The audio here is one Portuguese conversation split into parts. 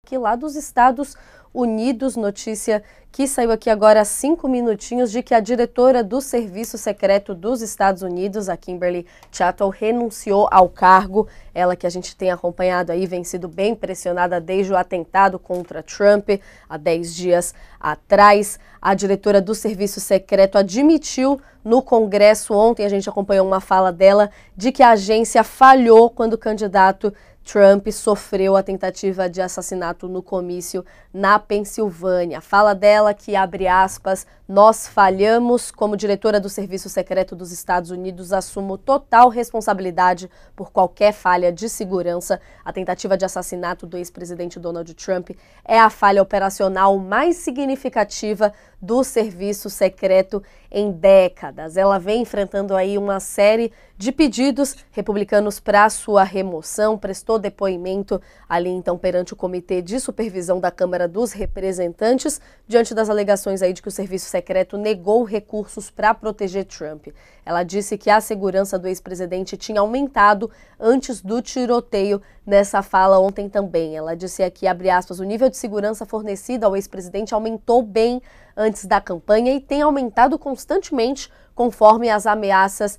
aqui lá dos Estados Unidos, notícia que saiu aqui agora há 5 minutinhos de que a diretora do Serviço Secreto dos Estados Unidos, a Kimberly Chattel, renunciou ao cargo. Ela que a gente tem acompanhado aí, vem sido bem pressionada desde o atentado contra Trump, há 10 dias atrás. A diretora do Serviço Secreto admitiu no Congresso ontem, a gente acompanhou uma fala dela, de que a agência falhou quando o candidato Trump sofreu a tentativa de assassinato no comício na Pensilvânia. Fala dela que, abre aspas, nós falhamos. Como diretora do Serviço Secreto dos Estados Unidos, assumo total responsabilidade por qualquer falha de segurança. A tentativa de assassinato do ex-presidente Donald Trump é a falha operacional mais significativa do Serviço Secreto em décadas. Ela vem enfrentando aí uma série de pedidos republicanos para sua remoção, prestou depoimento ali então perante o Comitê de Supervisão da Câmara dos Representantes, diante das alegações aí de que o Serviço Secreto negou recursos para proteger Trump. Ela disse que a segurança do ex-presidente tinha aumentado antes do tiroteio. Nessa fala ontem também, ela disse aqui, abre aspas, o nível de segurança fornecido ao ex-presidente aumentou bem antes da campanha e tem aumentado constantemente conforme as ameaças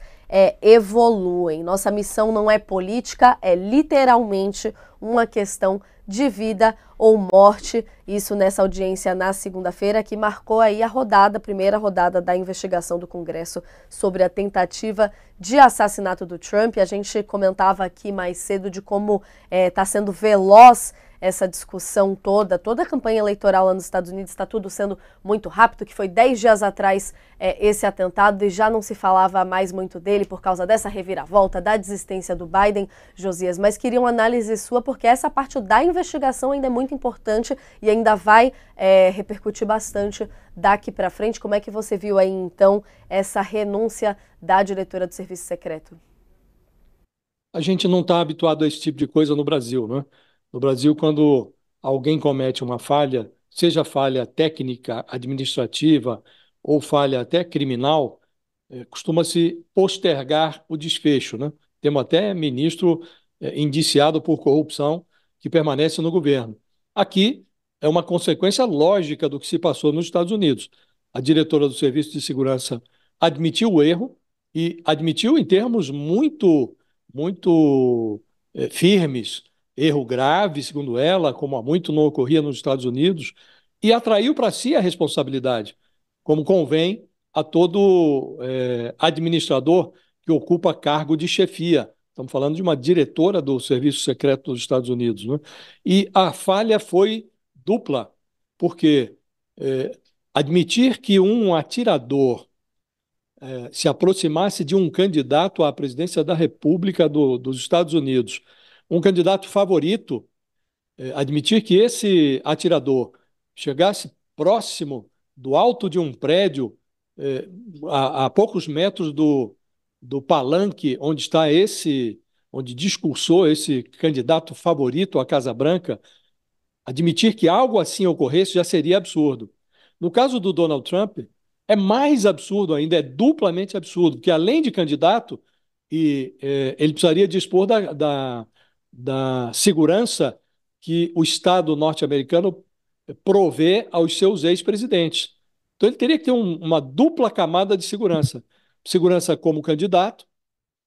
evoluem. Nossa missão não é política, é literalmente uma questão de vida ou morte. Isso nessa audiência na segunda-feira, que marcou aí a primeira rodada da investigação do Congresso sobre a tentativa de assassinato do Trump. A gente comentava aqui mais cedo de como está sendo veloz essa discussão toda a campanha eleitoral lá nos Estados Unidos, está tudo sendo muito rápido, que foi 10 dias atrás esse atentado e já não se falava mais muito dele por causa dessa reviravolta, da desistência do Biden, Josias, mas queria uma análise sua, porque essa parte da investigação ainda é muito importante e ainda vai repercutir bastante daqui para frente. Como é que você viu aí, então, essa renúncia da diretora do Serviço Secreto? A gente não está habituado a esse tipo de coisa no Brasil, né? No Brasil, quando alguém comete uma falha, seja falha técnica, administrativa ou falha até criminal, costuma-se postergar o desfecho, né? Temos até ministro indiciado por corrupção que permanece no governo. Aqui é uma consequência lógica do que se passou nos Estados Unidos. A diretora do Serviço de Segurança admitiu o erro e admitiu em termos muito firmes, erro grave, segundo ela, como há muito não ocorria nos Estados Unidos, e atraiu para si a responsabilidade, como convém a todo administrador que ocupa cargo de chefia. Estamos falando de uma diretora do Serviço Secreto dos Estados Unidos, né? E a falha foi dupla, porque admitir que um atirador se aproximasse de um candidato à presidência da República dos Estados Unidos, um candidato favorito, admitir que esse atirador chegasse próximo do alto de um prédio, eh, a poucos metros do palanque onde está onde discursou esse candidato favorito à Casa Branca, admitir que algo assim ocorresse já seria absurdo. No caso do Donald Trump, é mais absurdo ainda, é duplamente absurdo, porque além de candidato, ele precisaria dispor da segurança que o Estado norte-americano provê aos seus ex-presidentes. Então ele teria que ter uma dupla camada de segurança. Segurança como candidato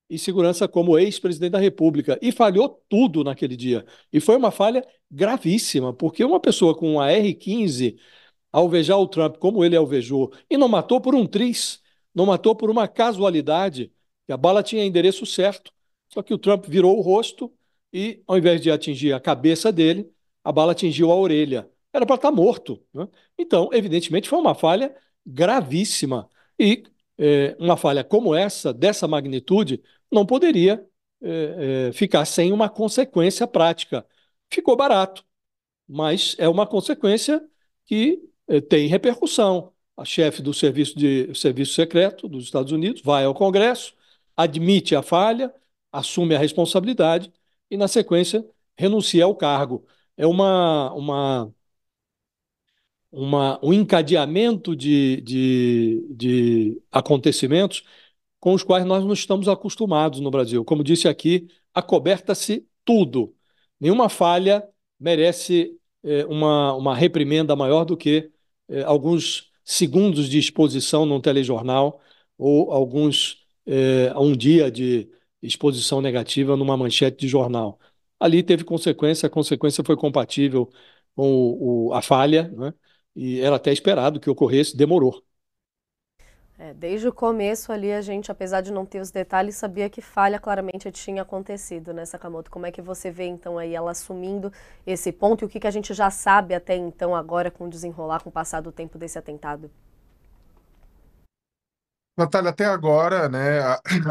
e segurança como ex-presidente da República. E falhou tudo naquele dia. E foi uma falha gravíssima, porque uma pessoa com uma R-15 alvejar o Trump como ele alvejou, e não matou por um triz, não matou por uma casualidade, que a bala tinha endereço certo, só que o Trump virou o rosto e, ao invés de atingir a cabeça dele, a bala atingiu a orelha. Era para estar morto, né? Então, evidentemente, foi uma falha gravíssima. E uma falha como essa, dessa magnitude, não poderia ficar sem uma consequência prática. Ficou barato, mas é uma consequência que tem repercussão. A chefe do serviço secreto dos Estados Unidos vai ao Congresso, admite a falha, assume a responsabilidade e, na sequência, renuncia ao cargo. É um encadeamento de acontecimentos com os quais nós não estamos acostumados no Brasil. Como disse aqui, acoberta-se tudo. Nenhuma falha merece uma reprimenda maior do que alguns segundos de exposição num telejornal ou um dia de exposição negativa numa manchete de jornal. Ali teve consequência, a consequência foi compatível com a falha, né? E era até esperado que ocorresse, demorou. Desde o começo ali a gente, apesar de não ter os detalhes, sabia que falha claramente tinha acontecido, né, Sakamoto? Como é que você vê então aí ela assumindo esse ponto e o que a gente já sabe até então agora com o desenrolar, com o passar do tempo desse atentado? Natália, até agora, né,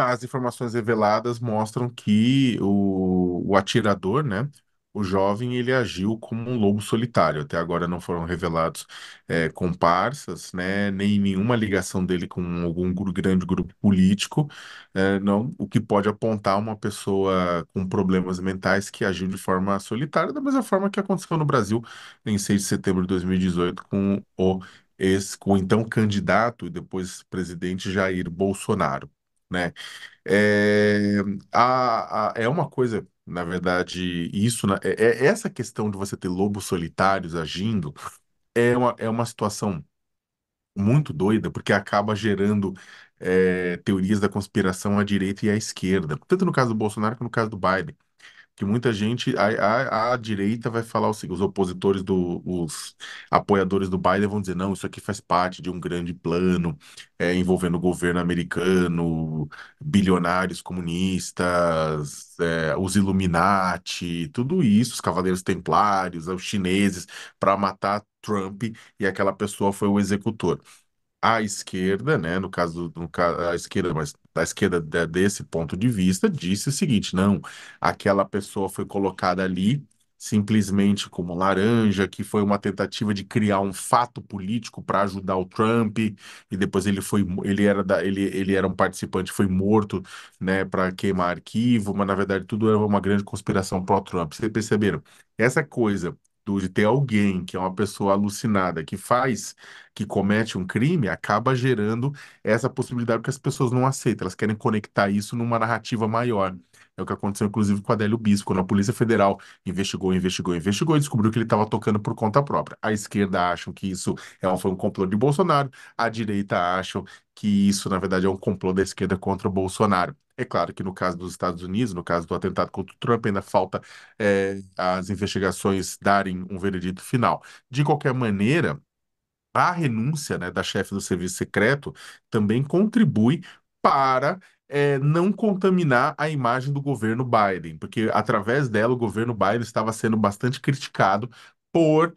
as informações reveladas mostram que o atirador, né, o jovem, ele agiu como um lobo solitário. Até agora não foram revelados comparsas, né, nem nenhuma ligação dele com algum grande grupo político, não, o que pode apontar uma pessoa com problemas mentais que agiu de forma solitária, da mesma forma que aconteceu no Brasil em 6 de setembro de 2018 com o então candidato e depois presidente Jair Bolsonaro, né? É, é uma coisa, na verdade, essa questão de você ter lobos solitários agindo é uma situação muito doida, porque acaba gerando teorias da conspiração à direita e à esquerda, tanto no caso do Bolsonaro quanto no caso do Biden que muita gente, a direita vai falar o seguinte, os opositores os apoiadores do Biden vão dizer, não, isso aqui faz parte de um grande plano envolvendo o governo americano, bilionários comunistas, os Illuminati, tudo isso, os Cavaleiros Templários, os chineses, para matar Trump, e aquela pessoa foi o executor. A esquerda, né, no caso, a esquerda, mas a esquerda desse ponto de vista, disse o seguinte: não, aquela pessoa foi colocada ali simplesmente como laranja, que foi uma tentativa de criar um fato político para ajudar o Trump, e depois ele era um participante, foi morto, né, para queimar arquivo, mas na verdade tudo era uma grande conspiração pró-Trump. Vocês perceberam? Essa coisa de ter alguém que é uma pessoa alucinada que comete um crime, acaba gerando essa possibilidade que as pessoas não aceitam. Elas querem conectar isso numa narrativa maior. É o que aconteceu, inclusive, com a Adélio Bispo, quando a Polícia Federal investigou e descobriu que ele estava tocando por conta própria. A esquerda acha que isso foi um complô de Bolsonaro, a direita acha que isso, na verdade, é um complô da esquerda contra o Bolsonaro. É claro que no caso dos Estados Unidos, no caso do atentado contra o Trump, ainda falta as investigações darem um veredito final. De qualquer maneira, a renúncia, né, da chefe do serviço secreto também contribui para não contaminar a imagem do governo Biden, porque através dela o governo Biden estava sendo bastante criticado por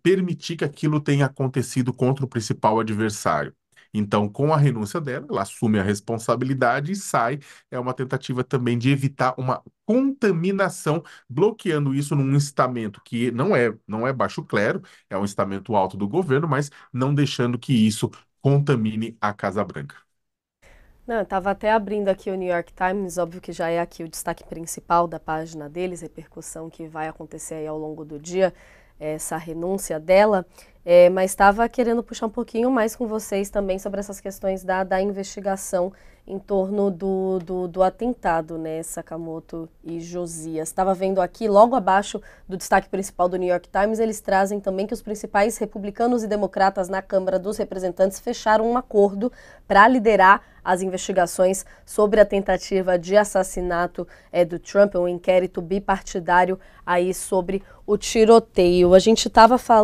permitir que aquilo tenha acontecido contra o principal adversário. Então, com a renúncia dela, ela assume a responsabilidade e sai. É uma tentativa também de evitar uma contaminação, bloqueando isso num estamento que não é baixo clero, é um estamento alto do governo, mas não deixando que isso contamine a Casa Branca. Não, eu estava até abrindo aqui o New York Times, óbvio que já é aqui o destaque principal da página deles, repercussão que vai acontecer aí ao longo do dia, essa renúncia dela, mas estava querendo puxar um pouquinho mais com vocês também sobre essas questões da investigação em torno do atentado, né, Sakamoto e Josias. Estava vendo aqui, logo abaixo do destaque principal do New York Times, eles trazem também que os principais republicanos e democratas na Câmara dos Representantes fecharam um acordo para liderar as investigações sobre a tentativa de assassinato do Trump, um inquérito bipartidário aí sobre o tiroteio. A gente estava falando